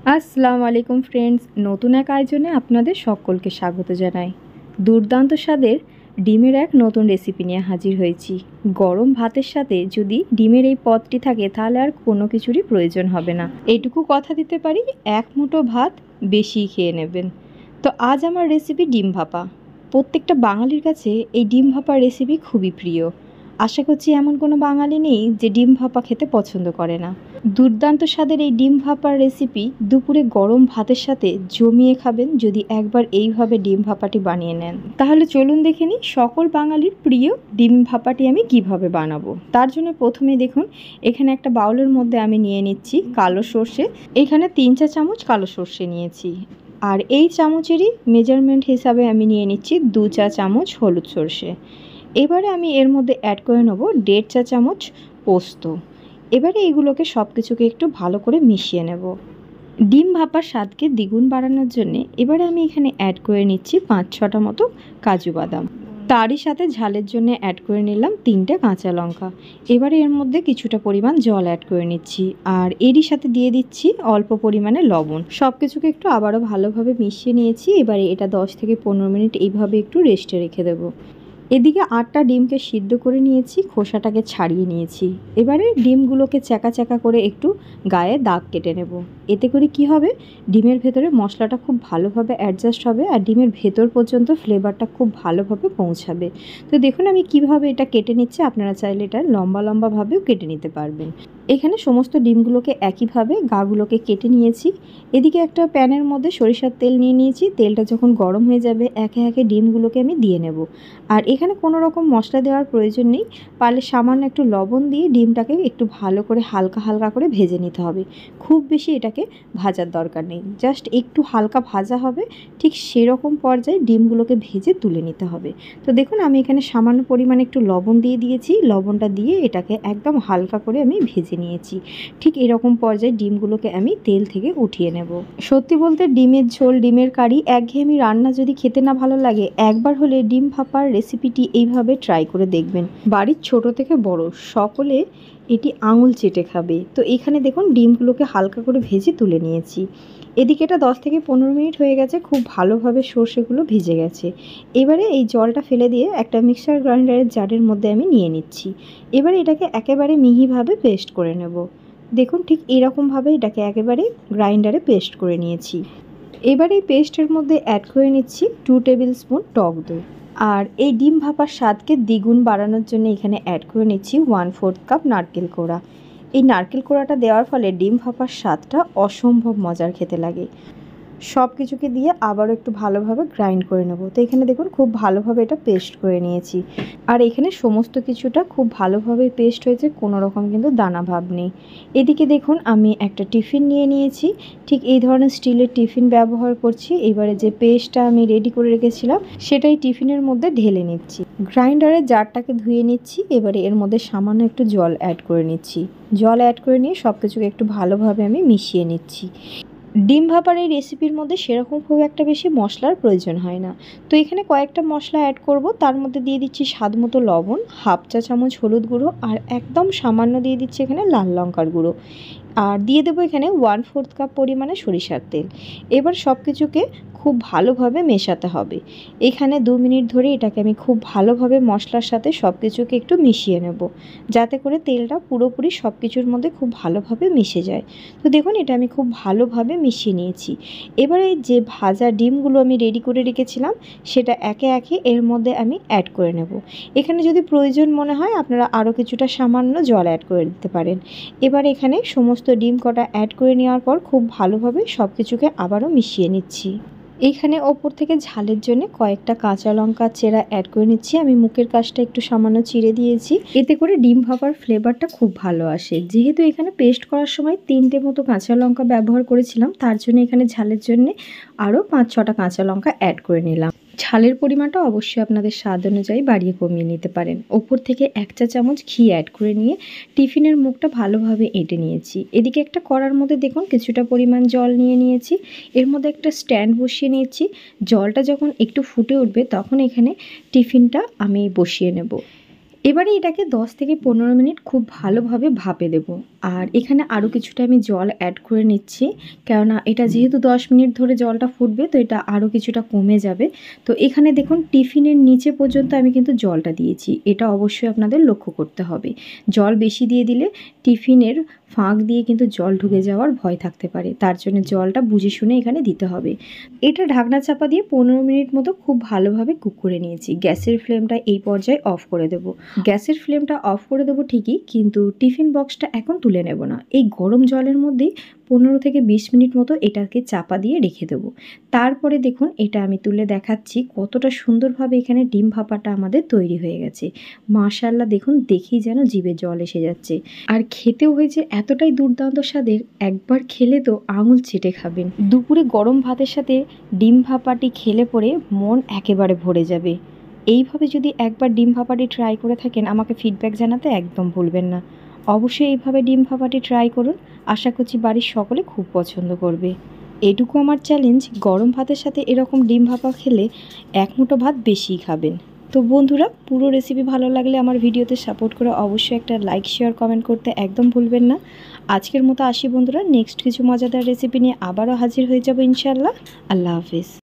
আসসালামু আলাইকুম ফ্রেন্ডস, নতুন এক আয়োজনে আপনাদের সকলকে স্বাগত জানাই। দুর্দান্ত স্বাদের ডিমের এক নতুন রেসিপি নিয়ে হাজির হয়েছি। গরম ভাতের সাথে যদি ডিমের এই পদটি থাকে তাহলে আর কোনো কিছুরই প্রয়োজন হবে না। এইটুকু কথা দিতে পারি, এক মুঠো ভাত বেশি খেয়ে নেবেন। তো আজ আমার রেসিপি ডিম ভাপা। প্রত্যেকটা বাঙালির কাছে এই ডিম ভাপার রেসিপি খুবই প্রিয়। আশা করছি এমন কোনো বাঙালি নেই যে ডিম ভাপা খেতে পছন্দ করে না। দুর্দান্ত স্বাদের এই ডিম ভাপার রেসিপি দুপুরে গরম ভাতের সাথে জমিয়ে খাবেন যদি একবার এইভাবে ডিম ভাপাটি বানিয়ে নেন। তাহলে চলুন দেখে নিই সকল বাঙালির প্রিয় ডিম ভাপাটি আমি কিভাবে বানাবো। তার জন্য প্রথমেই দেখুন, এখানে একটা বাউলের মধ্যে আমি নিয়ে নিচ্ছি কালো সর্ষে। এখানে 3 চা চামচ কালো সর্ষে নিয়েছি। আর এই চামচেরই মেজারমেন্ট হিসাবে আমি নিয়ে নিচ্ছি 2 চা চামচ হলুদ সর্ষে। এবারে আমি এর মধ্যে অ্যাড করে নেব 1.5 চা চামচ পোস্ত। এবারে এগুলোকে সব কিছুকে একটু ভালো করে মিশিয়ে নেব। ডিম ভাপার স্বাদকে দ্বিগুণ বাড়ানোর জন্য এবারে আমি এখানে অ্যাড করে নিচ্ছি 5-6টা মতো কাজু বাদাম। তারই সাথে ঝালের জন্য অ্যাড করে নিলাম 3টে কাঁচা লঙ্কা। এবারে এর মধ্যে কিছুটা পরিমাণ জল অ্যাড করে নিচ্ছি, আর এরই সাথে দিয়ে দিচ্ছি অল্প পরিমাণে লবণ। সব কিছুকে একটু আবারও ভালোভাবে মিশিয়ে নিয়েছি। এবারে এটা 10 থেকে 15 মিনিট এইভাবে একটু রেস্টে রেখে দেবো। এদিকে 8টা ডিমকে সিদ্ধ করে নিয়েছি, খোসাটাকে ছাড়িয়ে নিয়েছি। এবারে ডিমগুলোকে চ্যাকা চ্যাকা করে একটু গায়ে দাগ কেটে নেব। এতে করে কি হবে, ডিমের ভেতরে মশলাটা খুব ভালোভাবে অ্যাডজাস্ট হবে আর ডিমের ভেতর পর্যন্ত ফ্লেভারটা খুব ভালোভাবে পৌঁছাবে। তো দেখুন আমি কিভাবে এটা কেটে নিচ্ছি, আপনারা চাইলে এটা লম্বা লম্বাভাবেও কেটে নিতে পারবেন। এখানে সমস্ত ডিমগুলোকে একইভাবে গাগুলোকে কেটে নিয়েছি। এদিকে একটা প্যানের মধ্যে সরিষার তেল নিয়ে নিয়েছি। তেলটা যখন গরম হয়ে যাবে একে একে ডিমগুলোকে আমি দিয়ে নেব। আর এখানে কোনো রকম মশলা দেওয়ার প্রয়োজন নেই। পারলে সামান্য একটু লবণ দিয়ে ডিমটাকে একটু ভালো করে হালকা হালকা করে ভেজে নিতে হবে। খুব বেশি এটাকে ভাজার দরকার নেই, জাস্ট একটু হালকা ভাজা হবে। ঠিক সেরকম পর্যায়ে ডিমগুলোকে ভেজে তুলে নিতে হবে। তো দেখুন আমি এখানে সামান্য পরিমাণে একটু লবণ দিয়ে দিয়েছি। লবণটা দিয়ে এটাকে একদম হালকা করে আমি ভেজে নিয়েছি। ঠিক এরকম পর্যায়ে ডিমগুলোকে আমি তেল থেকে উঠিয়ে নেব। সত্যি বলতে ডিমের ঝোল, ডিমের কারি, একঘেয়েমি রান্না যদি খেতে না ভালো লাগে, একবার হলে ডিম ভাপার রেসিপিটি এইভাবে ট্রাই করে দেখবেন। বাড়ির ছোট থেকে বড় সকলে এটি আঙুল চেটে খাবে। তো এখানে দেখুন ডিমগুলোকে হালকা করে ভেজে তুলে নিয়েছি। এদিকে এটা 10 থেকে 15 মিনিট হয়ে গেছে, খুব ভালোভাবে সর্ষেগুলো ভিজে গেছে। এবারে এই জলটা ফেলে দিয়ে একটা মিক্সার গ্রাইন্ডারের জারের মধ্যে আমি নিয়ে নিচ্ছি। এবারে এটাকে একেবারে মিহিভাবে পেস্ট করে নেব। দেখুন ঠিক এরকমভাবে এটাকে একেবারে গ্রাইন্ডারে পেস্ট করে নিয়েছি। এবার এই পেস্টের মধ্যে অ্যাড করে নিচ্ছি 2 টেবিল স্পুন টক দই। আর এই ডিম ভাপার স্বাদকে দ্বিগুণ বাড়ানোর জন্য এখানে অ্যাড করে নিচ্ছি 1/4 কাপ নারকেল কোড়া। এই নারকেল কোড়াটা দেওয়ার ফলে ডিম ভাপার স্বাদটা অসম্ভব মজার খেতে লাগে। সব কিছুকে দিয়ে আবারও একটু ভালোভাবে গ্রাইন্ড করে নেব। তো এখানে দেখুন খুব ভালোভাবে এটা পেস্ট করে নিয়েছি। আর এখানে সমস্ত কিছুটা খুব ভালোভাবে পেস্ট হয়েছে, কোনো রকম কিন্তু দানা ভাব নেই। এদিকে দেখুন আমি একটা টিফিন নিয়ে নিয়েছি। ঠিক এই ধরনের স্টিলের টিফিন ব্যবহার করছি। এবারে যে পেস্টটা আমি রেডি করে রেখেছিলাম সেটাই টিফিনের মধ্যে ঢেলে নিচ্ছি। গ্রাইন্ডারের জারটাকে ধুয়ে নিচ্ছি। এবারে এর মধ্যে সামান্য একটু জল অ্যাড করে নিচ্ছি। জল অ্যাড করে নিয়ে সব কিছুকে একটু ভালোভাবে আমি মিশিয়ে নিচ্ছি। ডিম ভাপার এই রেসিপির মধ্যে সেরকম খুব একটা বেশি মশলার প্রয়োজন হয় না। তো এখানে কয়েকটা মশলা অ্যাড করব। তার মধ্যে দিয়ে দিচ্ছি স্বাদ মতো লবণ, 1/2 চা চামচ হলুদ গুঁড়ো, আর একদম সামান্য দিয়ে দিচ্ছি এখানে লাল লঙ্কার গুঁড়ো। আর দিয়ে দেবো এখানে 1/4 কাপ পরিমাণে সরিষার তেল। এবার সব কিছুকে খুব ভালোভাবে মেশাতে হবে। এখানে 2 মিনিট ধরে এটাকে আমি খুব ভালোভাবে মশলার সাথে সব কিছুকে একটু মিশিয়ে নেব, যাতে করে তেলটা পুরোপুরি সব কিছুর মধ্যে খুব ভালোভাবে মিশে যায়। তো দেখুন এটা আমি খুব ভালোভাবে মিশিয়ে নিয়েছি। এবারে যে ভাজা ডিমগুলো আমি রেডি করে রেখেছিলাম সেটা একে একে এর মধ্যে আমি অ্যাড করে নেব। এখানে যদি প্রয়োজন মনে হয় আপনারা আরও কিছুটা সামান্য জল অ্যাড করে দিতে পারেন। এবার এখানে সমস্ত ডিম কটা অ্যাড করে নেওয়ার পর খুব ভালোভাবে সব কিছুকে আবারও মিশিয়ে নিচ্ছি। এইখানে ওপর থেকে ঝালের জন্য কয়েকটা কাঁচা লঙ্কা চেরা অ্যাড করে নিচ্ছি। আমি মুখের কাছটা একটু সামান্য চিড়ে দিয়েছি, এতে করে ডিম ভাপার ফ্লেভারটা খুব ভালো আসে। যেহেতু এখানে পেস্ট করার সময় 3টে মতো কাঁচা লঙ্কা ব্যবহার করেছিলাম, তার জন্য এখানে ঝালের জন্য আরও 5-6টা কাঁচা লঙ্কা অ্যাড করে নিলাম। ঝালের পরিমাণটা অবশ্যই আপনাদের স্বাদ অনুযায়ী বাড়িয়ে কমিয়ে নিতে পারেন। ওপর থেকে 1 চা চামচ ঘি অ্যাড করে নিয়ে টিফিনের মুখটা ভালোভাবে এঁটে নিয়েছি। এদিকে একটা কড়ার মধ্যে দেখুন কিছুটা পরিমাণ জল নিয়ে নিয়েছি। এর মধ্যে একটা স্ট্যান্ড বসিয়ে নিয়েছি। জলটা যখন একটু ফুটে উঠবে তখন এখানে টিফিনটা আমি বসিয়ে নেব। এবারে এটাকে 10 থেকে 15 মিনিট খুব ভালোভাবে ভাপে দেব। আর এখানে আরও কিছুটা আমি জল অ্যাড করে নিচ্ছি, কেননা এটা যেহেতু 10 মিনিট ধরে জলটা ফুটবে, তো এটা আরও কিছুটা কমে যাবে। তো এখানে দেখুন টিফিনের নিচে পর্যন্ত আমি কিন্তু জলটা দিয়েছি, এটা অবশ্যই আপনাদের লক্ষ্য করতে হবে। জল বেশি দিয়ে দিলে টিফিনের ফাঁক দিয়ে কিন্তু জল ঢুকে যাওয়ার ভয় থাকতে পারে, তার জন্য জলটা বুঝে শুনে এখানে দিতে হবে। এটা ঢাকনা চাপা দিয়ে 15 মিনিট মতো খুব ভালোভাবে কুক করে নিয়েছি। গ্যাসের ফ্লেমটা এই পর্যায়ে অফ করে দেব। গ্যাসের ফ্লেমটা অফ করে দেবো ঠিকই, কিন্তু টিফিন বক্সটা এখন তুলে নেব না। এই গরম জলের মধ্যেই 15 থেকে 20 মিনিট মতো এটাকে চাপা দিয়ে রেখে দেবো। তারপরে দেখুন এটা আমি তুলে দেখাচ্ছি কতটা সুন্দরভাবে এখানে ডিম ভাপাটা আমাদের তৈরি হয়ে গেছে। মাশাআল্লাহ, দেখুন দেখেই যেন জিভে জল এসে যাচ্ছে। আর খেতেও হয়েছে এতটাই দুর্দান্ত স্বাদের, একবার খেলে তো আঙুল চেটে খাবেন। দুপুরে গরম ভাতের সাথে ডিম ভাপাটি খেলে পরে মন একেবারে ভরে যাবে। এইভাবে যদি একবার ডিম ভাপাটি ট্রাই করে থাকেন, আমাকে ফিডব্যাক জানাতে একদম ভুলবেন না। অবশ্যই এইভাবে ডিম ভাপাটি ট্রাই করুন, আশা করছি বাড়ির সকলে খুব পছন্দ করবে। এটুকু আমার চ্যালেঞ্জ, গরম ভাতের সাথে এরকম ডিম ভাপা খেলে এক মুঠো ভাত বেশিই খাবেন। তো বন্ধুরা, পুরো রেসিপি ভালো লাগলে আমার ভিডিওতে সাপোর্ট করে অবশ্যই একটা লাইক, শেয়ার, কমেন্ট করতে একদম ভুলবেন না। আজকের মতো আসি বন্ধুরা, নেক্সট কিছু মজাদার রেসিপি নিয়ে আবারও হাজির হয়ে যাব ইনশাআল্লাহ। আল্লাহ হাফিজ।